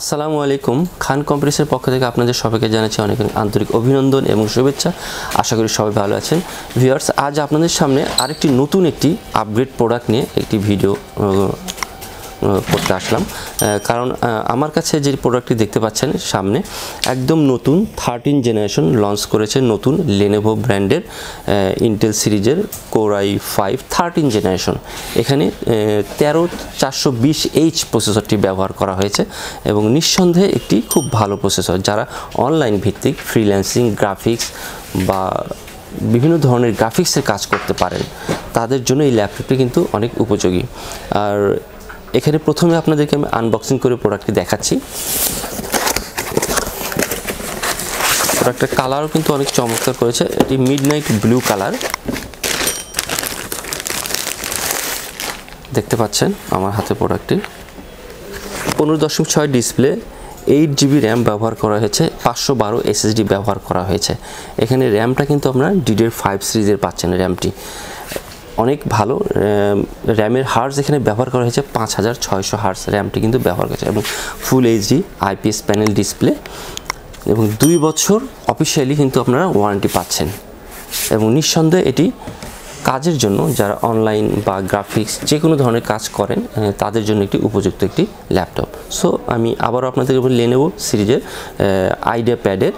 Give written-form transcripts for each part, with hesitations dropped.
আসসালামু আলাইকুম। খান কম্পিউটার্সের পক্ষ থেকে আপনাদের সবাইকে জানাচ্ছি অনেক আন্তরিক অভিনন্দন এবং শুভেচ্ছা। আশা করি সবাই ভালো আছেন। ভিউয়ার্স, আজ আপনাদের সামনে আরেকটি নতুন একটি আপগ্রেড প্রোডাক্ট নিয়ে একটি ভিডিও করতে আসলাম। কারণ আমার কাছে যে প্রোডাক্টটি দেখতে পাচ্ছেন সামনে একদম নতুন 13 জেনারেশন লঞ্চ করেছে নতুন Lenovo ব্র্যান্ডের ইন্টেল সিরিজের Core i5 13 জেনারেশন। এখানে 13420H প্রসেসরটি ব্যবহার করা হয়েছে এবং নিঃসন্দেহে একটি খুব ভালো প্রসেসর। যারা অনলাইন ভিত্তিক ফ্রিল্যান্সিং গ্রাফিক্স বা বিভিন্ন ধরনের গ্রাফিক্সের কাজ করতে পারেন তাদের জন্য এই ল্যাপটপটি কিন্তু অনেক উপযোগী। আর এখানে প্রথমে আপনাদেরকে আমি আনবক্সিং করে প্রোডাক্টটি দেখাচ্ছি। প্রোডাক্টের কালারও কিন্তু অনেক চমৎকার করেছে। এটি মিডনাইট ব্লু কালার দেখতে পাচ্ছেন আমার হাতে প্রোডাক্টটি। 15.6 ডিসপ্লে, 8GB র্যাম ব্যবহার করা হয়েছে, 512 SSD ব্যবহার করা হয়েছে। এখানে র্যামটা কিন্তু আপনারা DDR5 সিরিজের পাচ্ছেন। র্যামটি অনেক ভালো। র্যামের হার্জ এখানে ব্যবহার করা হয়েছে 5600 হার্জ র্যামটি কিন্তু ব্যবহার করেছে এবং full HD IPS panel display এবং 2 বছর অফিসিয়ালি কিন্তু আপনারা ওয়ারেন্টি পাচ্ছেন। এবং নিঃসন্দেহে এটি কাজের জন্য যারা অনলাইন বা গ্রাফিক্স যে কোনো ধরনের কাজ করেন তাদের জন্য একটি উপযুক্ত একটি ল্যাপটপ। সো আমি আবারও আপনাদের Lenovo সিরিজের আইডিয়া প্যাডের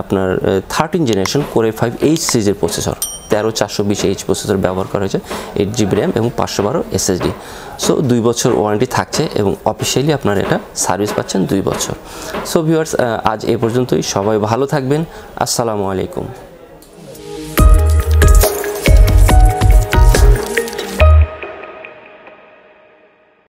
আপনার 13 জেনারেশন Core i5H সিরিজের প্রসেসর 13420H প্রসেসর ব্যবহার করা হয়েছে, 8GB র্যাম এবং 512 SSD। সো 2 বছর ওয়ারেন্টি থাকছে এবং অফিসিয়ালি আপনারা এটা সার্ভিস পাচ্ছেন 2 বছর। সো ভিউয়ার্স, আজ এ পর্যন্তই। সবাই ভালো থাকবেন। আসসালামু আলাইকুম।